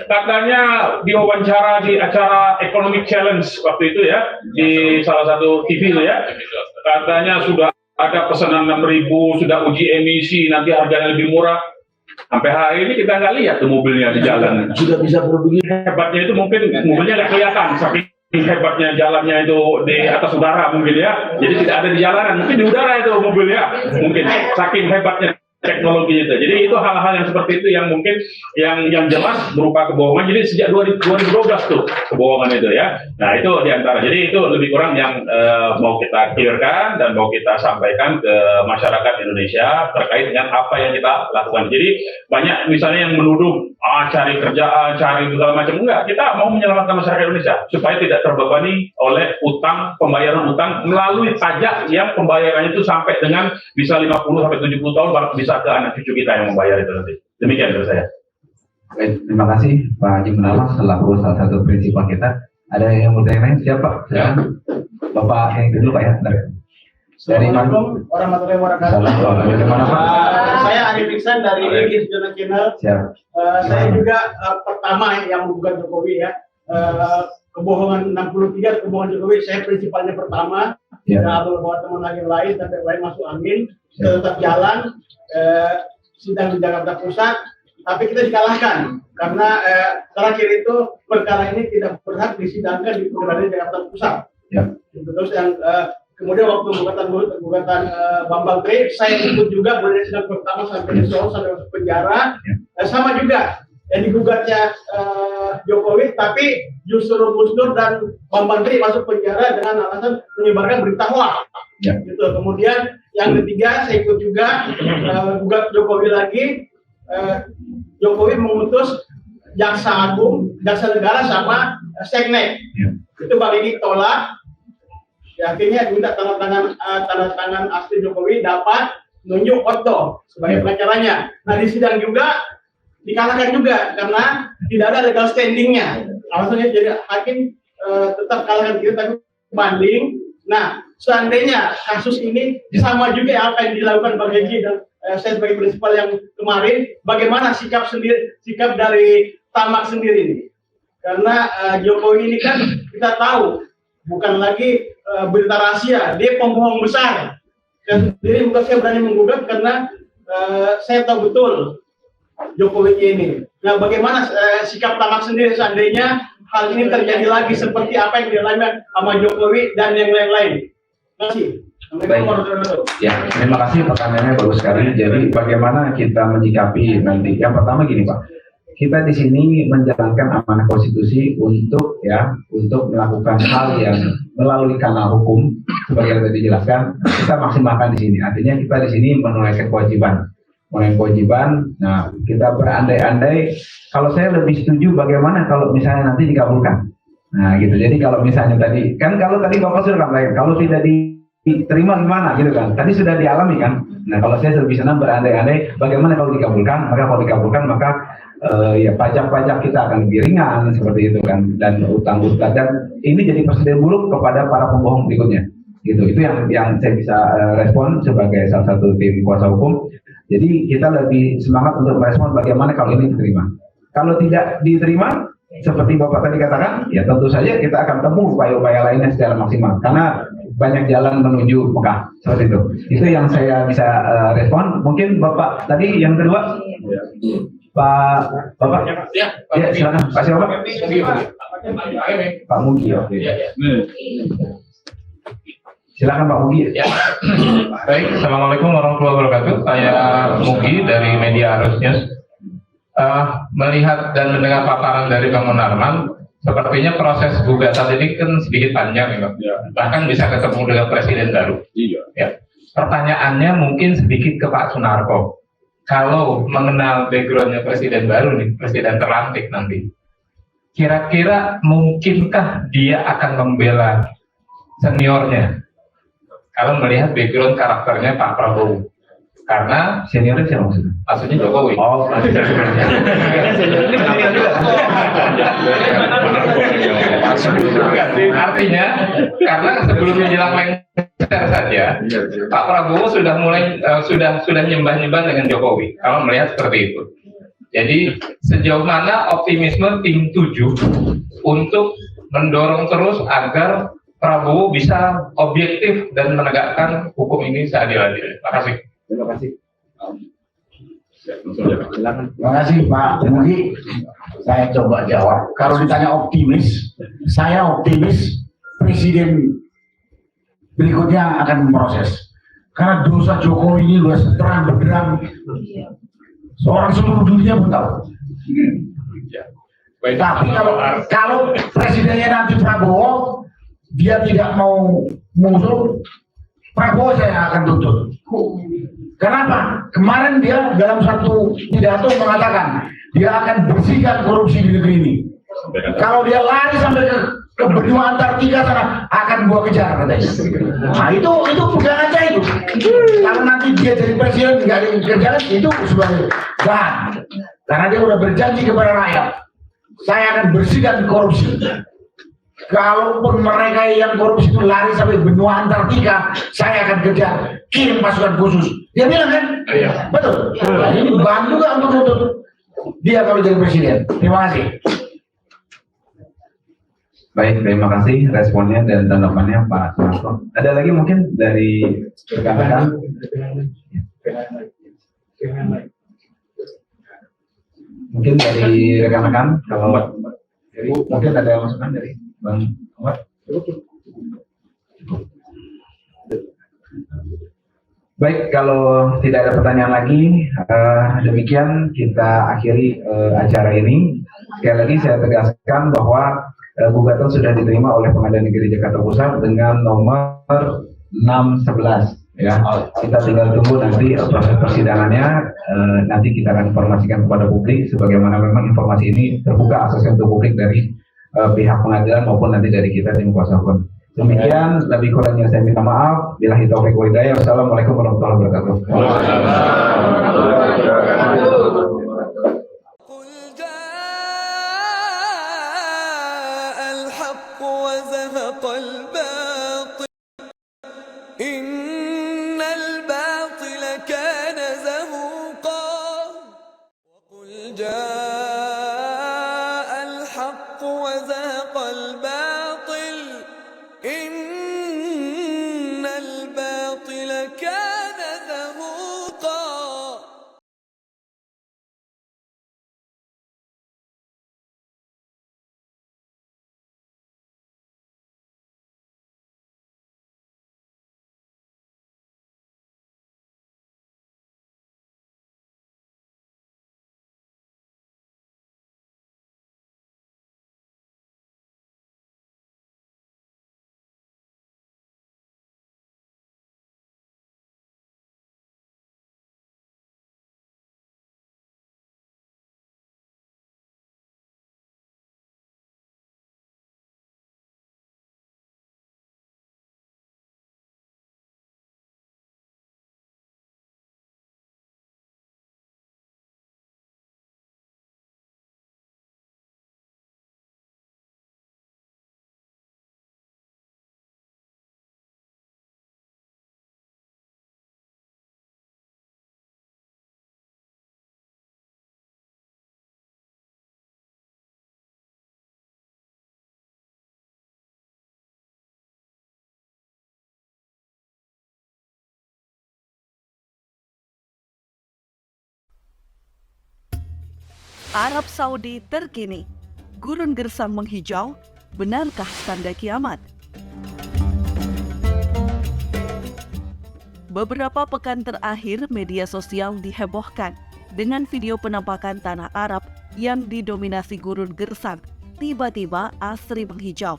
Katanya diwawancara di acara Economic Challenge waktu itu, ya, di salah satu TV itu, ya. Katanya sudah ada pesanan 6.000, sudah uji emisi, nanti harganya lebih murah. Sampai hari ini kita nggak lihat tuh mobilnya di jalan. Sudah bisa produksi. Hebatnya itu mungkin mobilnya nggak kelihatan, saking hebatnya jalannya itu di atas udara mungkin, ya. Jadi tidak ada di jalanan, mungkin di udara itu mobilnya. Mungkin saking hebatnya teknologi itu. Jadi itu hal-hal yang seperti itu yang mungkin yang jelas berupa kebohongan. Jadi sejak 2012 tuh kebohongan itu, ya. Nah, itu diantara. Jadi itu lebih kurang yang mau kita clearkan dan mau kita sampaikan ke masyarakat Indonesia terkait dengan apa yang kita lakukan. Jadi banyak misalnya yang menuduh cari kerjaan, cari segala macam. Enggak, kita mau menyelamatkan masyarakat Indonesia supaya tidak terbebani oleh pembayaran utang melalui pajak yang pembayarannya itu sampai dengan bisa 50 sampai 70 tahun, baru bisa ke anak cucu kita yang membayar itu nanti. Demikian dari saya. Baik, terima kasih Pak Haji Munawar selaku salah satu prinsipal kita. Ada yang mau tanya siapa? Silakan. Bapak yang dulu Pak ya. Dari Assalamualaikum warahmatullahi wabarakatuh. Assalamualaikum. Dari mana Pak? Saya Arif Iksan dari Igis Channel. Siap. Saya juga pertama yang menggugat Jokowi ya. Kebohongan 63, kebohongan Jokowi. Saya prinsipalnya pertama. Ya. Tidak bawa teman lagi lain sampai lain masuk angin. Tetap jalan. Sidang di Jakarta Pusat. Tapi kita dikalahkan karena terakhir itu perkara ini tidak berhak disidangkan di Pengadilan Jakarta Pusat. Ya. Terus yang kemudian waktu gugatan Bambang Tri, saya ikut juga mulai sidang pertama sampai disol sampai masuk penjara. Sama juga yang digugatnya Jokowi, tapi justru Gus Dur dan Bambang Tri masuk penjara dengan alasan menyebarkan berita hoax. Ya. Gitu. Kemudian yang ketiga saya ikut juga gugat Jokowi lagi. Jokowi mengutus jaksa agung, jaksa negara sama seknek. Ya. Itu Bang Egy tolak. Ya, akhirnya minta tanda tangan asli Jokowi dapat nunjuk Otto sebagai pengacaranya. Nah di sidang juga dikalahkan juga karena tidak ada legal standingnya. Alasannya jadi hakim tetap kalahkan kita tapi banding. Nah seandainya kasus ini sama juga apa yang dilakukan Bang Egy dan saya sebagai prinsipal yang kemarin, bagaimana sikap dari Tamak sendiri ini? Karena Jokowi ini kan kita tahu bukan lagi berita rahasia, dia pembohong besar. Dan sendiri bukan saya berani menggugat karena saya tahu betul Jokowi ini. Nah, bagaimana sikap Tamak sendiri seandainya hal ini terjadi lagi seperti apa yang dialami sama Jokowi dan yang lain-lain? Terima kasih. Baik. Ya, terima kasih pertanyaannya bagus sekali. Jadi bagaimana kita menyikapi nanti? Yang pertama gini Pak, kita di sini menjalankan amanah konstitusi untuk melakukan hal yang melalui kanal hukum seperti yang tadi dijelaskan, kita maksimalkan di sini. Artinya kita di sini menunaikan kewajiban. Nah, kita berandai-andai. Kalau saya lebih setuju bagaimana kalau misalnya nanti dikabulkan. Nah, gitu. Jadi kalau misalnya tadi kalau tadi Bapak sudah sampaikan, kalau tidak diterima gimana gitu kan? Tadi sudah dialami kan? Nah, kalau saya lebih senang berandai-andai bagaimana kalau dikabulkan, maka ya pajak-pajak kita akan lebih ringan seperti itu kan, dan utang-utang, dan ini jadi presiden buruk kepada para pembohong berikutnya gitu. Itu yang saya bisa respon sebagai salah satu tim kuasa hukum. Jadi kita lebih semangat untuk merespon bagaimana kalau ini diterima. Kalau tidak diterima seperti Bapak tadi katakan, ya tentu saja kita akan tempuh upaya-upaya lainnya secara maksimal karena banyak jalan menuju Mekah seperti itu. Itu yang saya bisa respon. Mungkin Bapak tadi yang kedua, Bapak, ya silakan. Pak siapa? Pak Mugi. Oke. Silakan Pak Mugi. Ya. Baik, assalamualaikum warahmatullahi wabarakatuh. Saya Mugi dari Media Arus News. Melihat dan mendengar paparan dari Bang Munarman, sepertinya proses gugatan ini kan sedikit panjang, ya. Bahkan bisa ketemu dengan presiden baru. Iya. Ya. Pertanyaannya mungkin sedikit ke Pak Sunarko. Kalau mengenal backgroundnya presiden baru nih, presiden terlantik nanti, kira-kira mungkinkah dia akan membela seniornya? Kalau melihat background karakternya Pak Prabowo. Karena seniornya siapa maksudnya? maksudnya Jokowi. Oh, artinya karena sebelum menjelang lengser saja, Pak Prabowo sudah mulai sudah nyembah-nyembah dengan Jokowi. Kalau melihat seperti itu. Jadi sejauh mana optimisme tim 7 untuk mendorong terus agar Prabowo bisa objektif dan menegakkan hukum ini seadil-adilnya. Terima kasih. terima kasih. Terima kasih Pak Mugi. Saya coba jawab. Kalau ditanya optimis, saya optimis presiden berikutnya akan memproses. Karena dosa Jokowi ini luas terang benderang. Seorang seluruh dunia pun tahu. Tapi kalau presidennya nanti Prabowo, dia tidak mau mengusung, Prabowo saya akan tuntut. Kenapa? Kemarin dia dalam satu pidato mengatakan dia akan bersihkan korupsi di negeri ini. Kalau dia lari sampai ke benua Antartika sana, akan gua kejar katanya. Nah itu pegangan saya itu. Kalau nanti dia jadi presiden nggak ada kerjaan, itu sebagai bahan. Karena dia udah berjanji kepada rakyat, saya akan bersihkan korupsi. Kalaupun mereka yang korupsi itu lari sampai benua Antartika, saya akan kejar, kirim pasukan khusus. Dia bilang kan? Iya. Betul. Nah, ini bahan juga untuk dia kalau jadi presiden. Terima kasih. Baik, terima kasih responnya dan tanggapannya Pak Sunarso. Ada lagi mungkin dari rekan-rekan? Mungkin dari rekan-rekan, kalau mungkin ada masukan dari Bang Omar? Baik, kalau tidak ada pertanyaan lagi, demikian kita akhiri acara ini. Sekali lagi saya tegaskan bahwa gugatan sudah diterima oleh Pengadilan Negeri Jakarta Pusat dengan nomor 611. Ya, kita tinggal tunggu nanti proses persidangannya. Nanti kita akan informasikan kepada publik, sebagaimana memang informasi ini terbuka aksesnya untuk publik dari pihak pengadilan maupun nanti dari kita tim kuasa hukum. Demikian, lebih kurangnya saya minta maaf. Billahi taufiq wal hidayah. Wassalamualaikum warahmatullahi wabarakatuh. إن الباطل كان زهوقا وقل جاء الحق وزهق الباطل إن الباطل كان زهوقا. Arab Saudi terkini, gurun gersang menghijau, benarkah tanda kiamat? Beberapa pekan terakhir, media sosial dihebohkan dengan video penampakan tanah Arab yang didominasi gurun gersang, tiba-tiba asri menghijau.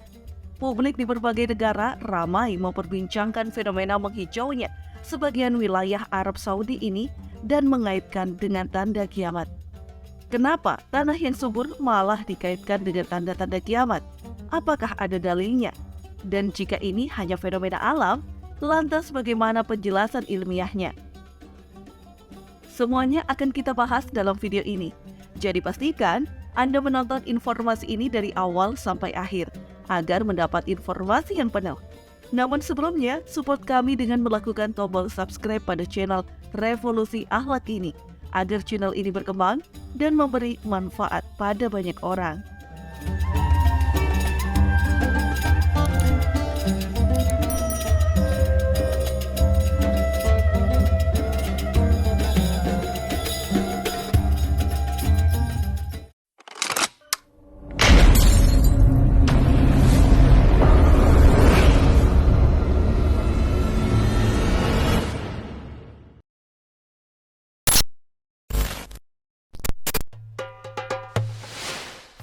Publik di berbagai negara ramai memperbincangkan fenomena menghijaunya sebagian wilayah Arab Saudi ini dan mengaitkan dengan tanda kiamat. Kenapa tanah yang subur malah dikaitkan dengan tanda-tanda kiamat? Apakah ada dalilnya? Dan jika ini hanya fenomena alam, lantas bagaimana penjelasan ilmiahnya? Semuanya akan kita bahas dalam video ini. Jadi pastikan Anda menonton informasi ini dari awal sampai akhir, agar mendapat informasi yang penuh. Namun sebelumnya, support kami dengan melakukan tombol subscribe pada channel Revolusi Akhlak ini, agar channel ini berkembang dan memberi manfaat pada banyak orang.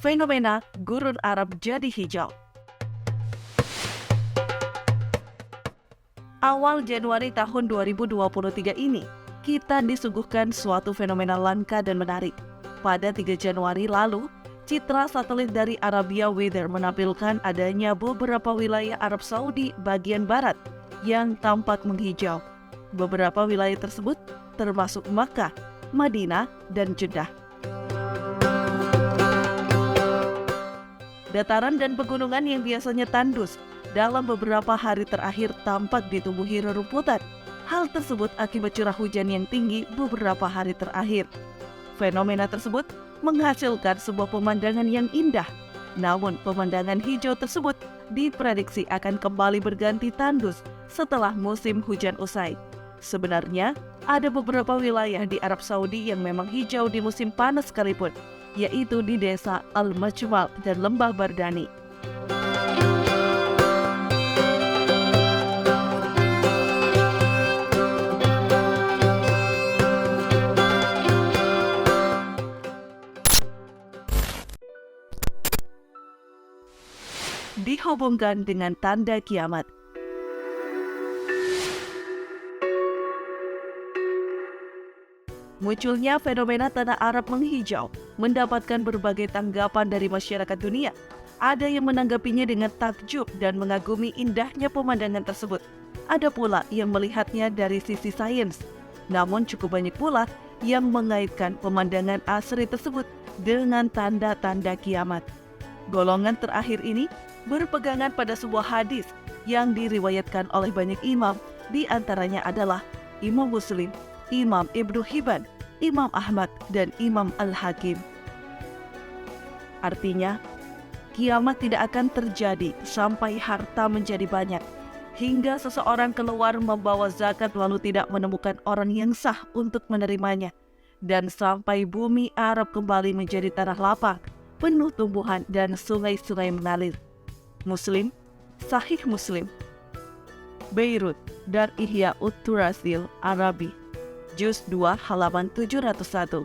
Fenomena gurun Arab jadi hijau. Awal Januari tahun 2023 ini, kita disuguhkan suatu fenomena langka dan menarik. pada 3 Januari lalu, citra satelit dari Arabia Weather menampilkan adanya beberapa wilayah Arab Saudi bagian barat yang tampak menghijau. Beberapa wilayah tersebut termasuk Makkah, Madinah, dan Jeddah. Dataran dan pegunungan yang biasanya tandus dalam beberapa hari terakhir tampak ditumbuhi rerumputan. Hal tersebut akibat curah hujan yang tinggi beberapa hari terakhir. Fenomena tersebut menghasilkan sebuah pemandangan yang indah. Namun pemandangan hijau tersebut diprediksi akan kembali berganti tandus setelah musim hujan usai. Sebenarnya, ada beberapa wilayah di Arab Saudi yang memang hijau di musim panas sekalipun, yaitu di desa Al-Majmal dan Lembah Bardani. Dihubungkan dengan tanda kiamat. Munculnya fenomena tanah Arab menghijau mendapatkan berbagai tanggapan dari masyarakat dunia. Ada yang menanggapinya dengan takjub dan mengagumi indahnya pemandangan tersebut. Ada pula yang melihatnya dari sisi sains. Namun cukup banyak pula yang mengaitkan pemandangan asri tersebut dengan tanda-tanda kiamat. Golongan terakhir ini berpegangan pada sebuah hadis yang diriwayatkan oleh banyak imam, di antaranya adalah Imam Muslim, Imam Ibnu Hibban, Imam Ahmad, dan Imam Al-Hakim. Artinya, kiamat tidak akan terjadi sampai harta menjadi banyak, hingga seseorang keluar membawa zakat lalu tidak menemukan orang yang sah untuk menerimanya, dan sampai bumi Arab kembali menjadi tanah lapang, penuh tumbuhan dan sungai-sungai mengalir. Muslim, Sahih Muslim, Beirut, dan Ihya Ut-Turasil Arabi, Juz 2 halaman 701.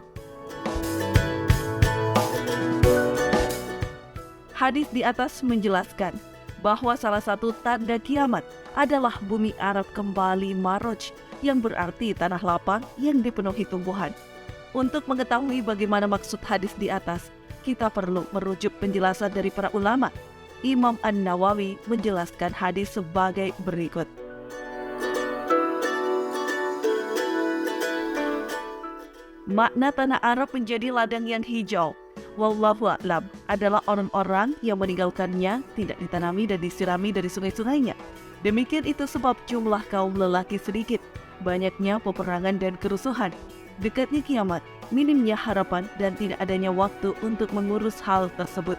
Hadis di atas menjelaskan bahwa salah satu tanda kiamat adalah bumi Arab kembali maroj, yang berarti tanah lapang yang dipenuhi tumbuhan. Untuk mengetahui bagaimana maksud hadis di atas, kita perlu merujuk penjelasan dari para ulama. Imam An-Nawawi menjelaskan hadis sebagai berikut. Makna tanah Arab menjadi ladang yang hijau, wallahu a'lam, adalah orang-orang yang meninggalkannya tidak ditanami dan disirami dari sungai-sungainya. Demikian itu sebab jumlah kaum lelaki sedikit, banyaknya peperangan dan kerusuhan, dekatnya kiamat, minimnya harapan, dan tidak adanya waktu untuk mengurus hal tersebut.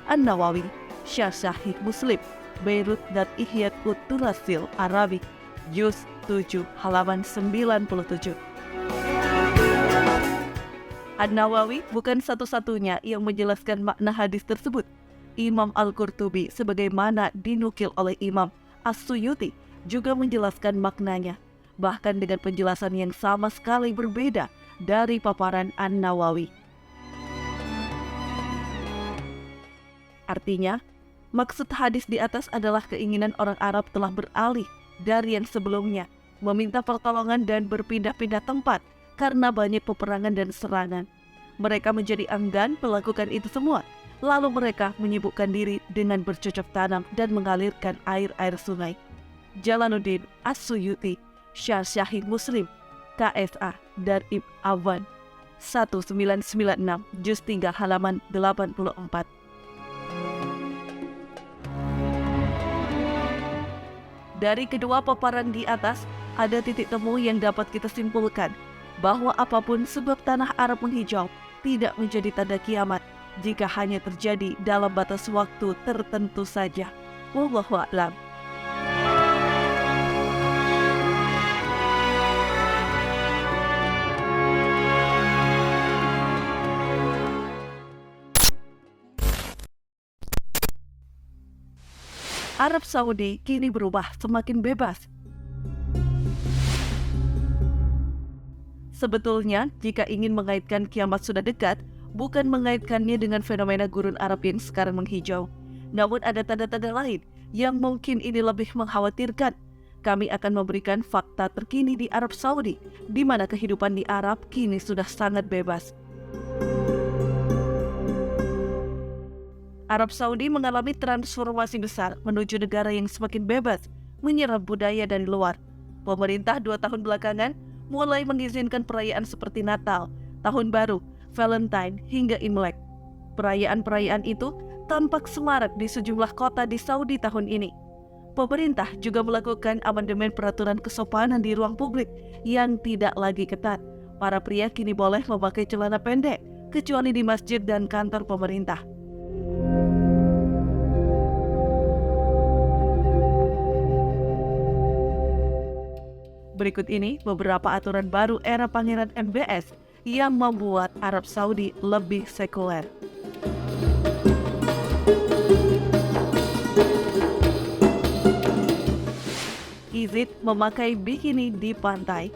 An-Nawawi, Syarh Sahih Muslim, Beirut dan Ihya Ut-Turasil Arabi, Juz 7 halaman 97. An-Nawawi bukan satu-satunya yang menjelaskan makna hadis tersebut. Imam Al-Qurtubi sebagaimana dinukil oleh Imam As-Suyuti juga menjelaskan maknanya, bahkan dengan penjelasan yang sama sekali berbeda dari paparan An-Nawawi. Artinya, maksud hadis di atas adalah keinginan orang Arab telah beralih dari yang sebelumnya, meminta pertolongan dan berpindah-pindah tempat karena banyak peperangan dan serangan. Mereka menjadi enggan melakukan itu semua, lalu mereka menyibukkan diri dengan bercocok tanam dan mengalirkan air-air sungai. Jalaluddin As-Suyuti, Syarh Sahih Muslim, KSA, dan Ibn Awan, 1996, Juz 3 halaman 84. Dari kedua paparan di atas, ada titik temu yang dapat kita simpulkan, bahwa apapun sebab tanah Arab menghijau tidak menjadi tanda kiamat jika hanya terjadi dalam batas waktu tertentu saja. Wallahu a'lam. Arab Saudi kini berubah semakin bebas. Sebetulnya, jika ingin mengaitkan kiamat sudah dekat, bukan mengaitkannya dengan fenomena gurun Arab yang sekarang menghijau. Namun ada tanda-tanda lain yang mungkin ini lebih mengkhawatirkan. Kami akan memberikan fakta terkini di Arab Saudi, di mana kehidupan di Arab kini sudah sangat bebas. Arab Saudi mengalami transformasi besar menuju negara yang semakin bebas menyerap budaya dari luar. Pemerintah 2 tahun belakangan mulai mengizinkan perayaan seperti Natal, Tahun Baru, Valentine, hingga Imlek. Perayaan-perayaan itu tampak semarak di sejumlah kota di Saudi tahun ini. Pemerintah juga melakukan amandemen peraturan kesopanan di ruang publik yang tidak lagi ketat. Para pria kini boleh memakai celana pendek, kecuali di masjid dan kantor pemerintah. Berikut ini beberapa aturan baru era Pangeran MBS yang membuat Arab Saudi lebih sekuler. Izin memakai bikini di pantai.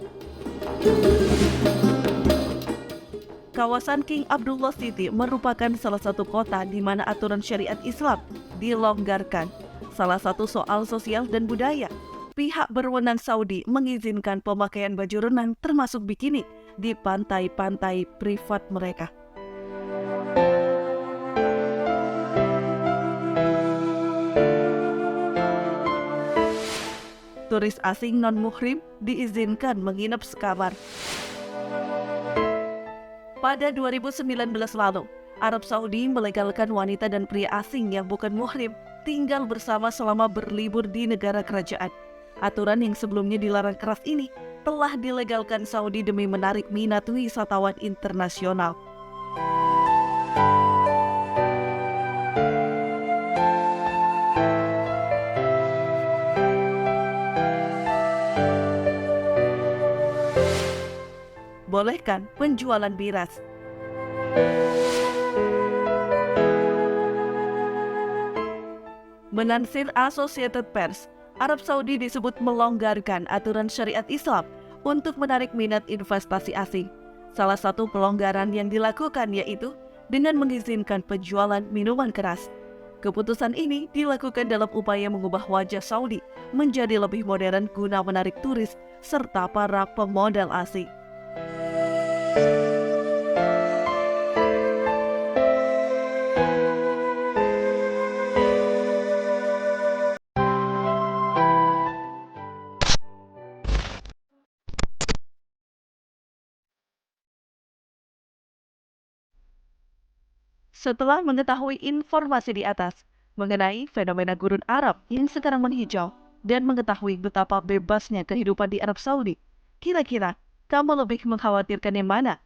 Kawasan King Abdullah City merupakan salah satu kota di mana aturan syariat Islam dilonggarkan. Salah satu soal sosial dan budaya. Pihak berwenang Saudi mengizinkan pemakaian baju renang termasuk bikini di pantai-pantai privat mereka. Turis asing non-muhrim diizinkan menginap sekamar. Pada 2019 lalu, Arab Saudi melegalkan wanita dan pria asing yang bukan muhrim tinggal bersama selama berlibur di negara kerajaan. Aturan yang sebelumnya dilarang keras ini telah dilegalkan Saudi demi menarik minat wisatawan internasional. Bolehkan penjualan miras. Melansir Associated Press, Arab Saudi disebut melonggarkan aturan syariat Islam untuk menarik minat investasi asing. Salah satu pelonggaran yang dilakukan yaitu dengan mengizinkan penjualan minuman keras. Keputusan ini dilakukan dalam upaya mengubah wajah Saudi menjadi lebih modern guna menarik turis serta para pemodal asing. Setelah mengetahui informasi di atas mengenai fenomena gurun Arab yang sekarang menghijau dan mengetahui betapa bebasnya kehidupan di Arab Saudi, kira-kira kamu lebih mengkhawatirkan yang mana?